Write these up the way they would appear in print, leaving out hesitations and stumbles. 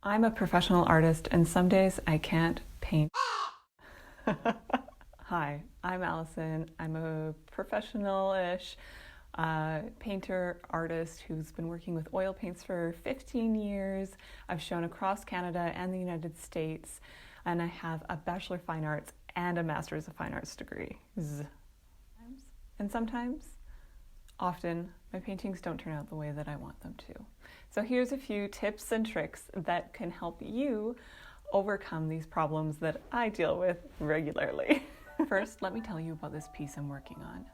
I'm a professional artist and some days I can't paint. Hi, I'm Allison. I'm a professional-ish painter, artist who's been working with oil paints for 15 years. I've shown across Canada and the United States, and I have a Bachelor of Fine Arts and a Master's of Fine Arts degree. And sometimes, often, my paintings don't turn out the way that I want them to. So here's a few tips and tricks that can help you overcome these problems that I deal with regularly. First, let me tell you about this piece I'm working on.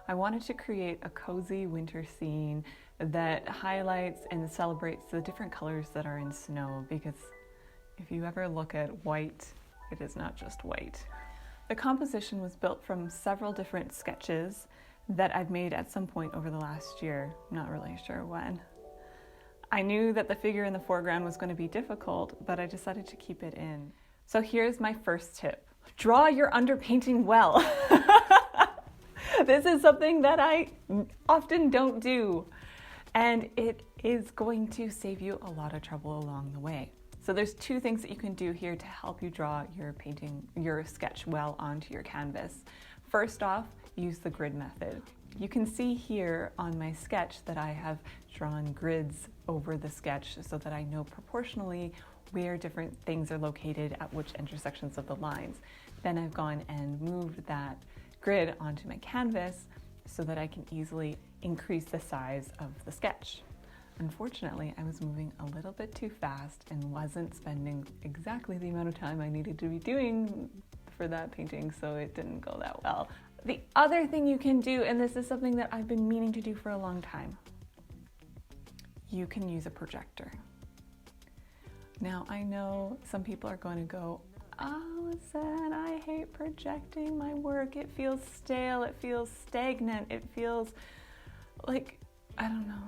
I wanted to create a cozy winter scene that highlights and celebrates the different colors that are in snow, because if you ever look at white, it is not just white. The composition was built from several different sketches that I've made at some point over the last year. I'm not really sure when. I knew that the figure in the foreground was going to be difficult, but I decided to keep it in. So here's my first tip. Draw your underpainting well. This is something that I often don't do, and it is going to save you a lot of trouble along the way. So there's two things that you can do here to help you draw your sketch well onto your canvas. First off, use the grid method. You can see here on my sketch that I have drawn grids over the sketch so that I know proportionally where different things are located at which intersections of the lines. Then I've gone and moved that grid onto my canvas so that I can easily increase the size of the sketch. Unfortunately, I was moving a little bit too fast and wasn't spending exactly the amount of time I needed to be doing for that painting, so it didn't go that well. The other thing you can do, and this is something that I've been meaning to do for a long time, you can use a projector. Now, I know some people are going to go, Allison, I hate projecting my work. It feels stale, it feels stagnant, it feels like, I don't know,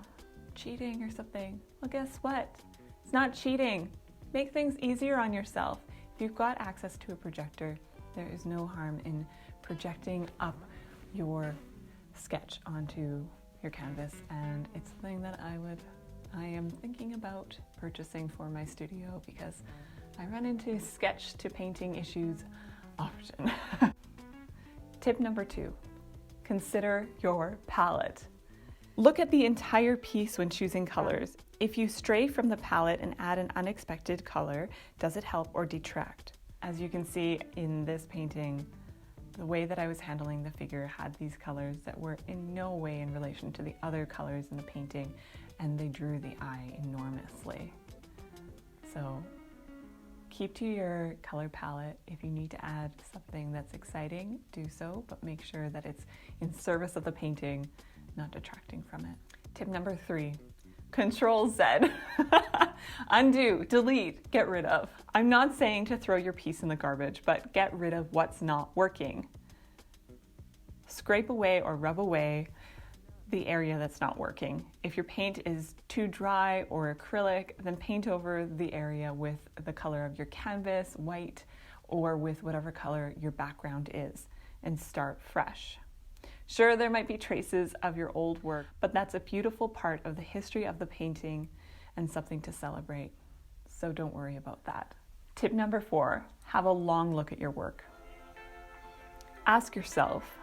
cheating or something. Well, guess what? It's not cheating. Make things easier on yourself. If you've got access to a projector, there is no harm in projecting up your sketch onto your canvas, and it's something that I am thinking about purchasing for my studio because I run into sketch to painting issues often. Tip number 2, consider your palette. Look at the entire piece when choosing colors. If you stray from the palette and add an unexpected color, does it help or detract? As you can see in this painting, the way that I was handling the figure had these colors that were in no way in relation to the other colors in the painting, and they drew the eye enormously. So keep to your color palette. If you need to add something that's exciting, do so, but make sure that it's in service of the painting, not detracting from it. Tip number 3, Control Z. Undo, delete, get rid of. I'm not saying to throw your piece in the garbage, but get rid of what's not working. Scrape away or rub away the area that's not working. If your paint is too dry or acrylic, then paint over the area with the color of your canvas, white, or with whatever color your background is, and start fresh. Sure, there might be traces of your old work, but that's a beautiful part of the history of the painting and something to celebrate. So don't worry about that. Tip number 4, have a long look at your work. Ask yourself,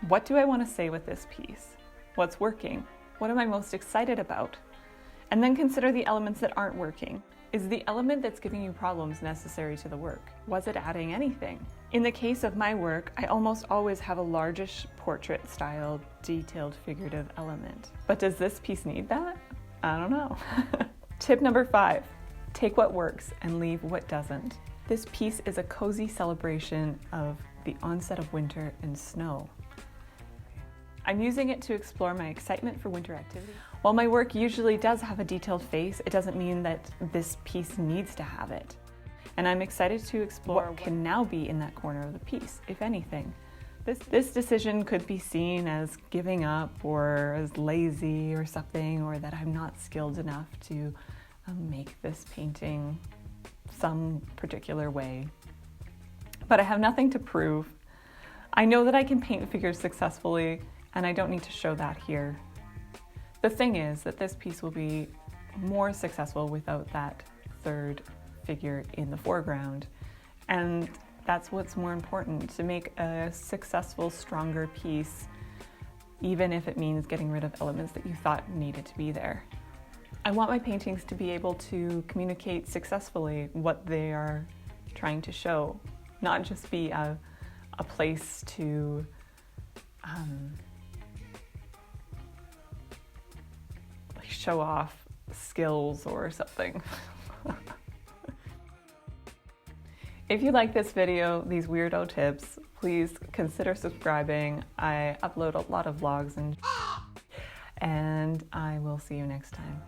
what do I want to say with this piece? What's working? What am I most excited about? And then consider the elements that aren't working. Is the element that's giving you problems necessary to the work? Was it adding anything? In the case of my work, I almost always have a largish portrait style, detailed figurative element. But does this piece need that? I don't know. Tip number 5, take what works and leave what doesn't. This piece is a cozy celebration of the onset of winter and snow. I'm using it to explore my excitement for winter activity. While my work usually does have a detailed face, it doesn't mean that this piece needs to have it. And I'm excited to explore what can now be in that corner of the piece, if anything. This decision could be seen as giving up or as lazy or something, or that I'm not skilled enough to make this painting some particular way. But I have nothing to prove. I know that I can paint figures successfully, and I don't need to show that here. The thing is that this piece will be more successful without that third figure in the foreground. And that's what's more important, to make a successful, stronger piece, even if it means getting rid of elements that you thought needed to be there. I want my paintings to be able to communicate successfully what they are trying to show, not just be a place to like show off skills or something. If you like this video, these weirdo tips, please consider subscribing. I upload a lot of vlogs and I will see you next time.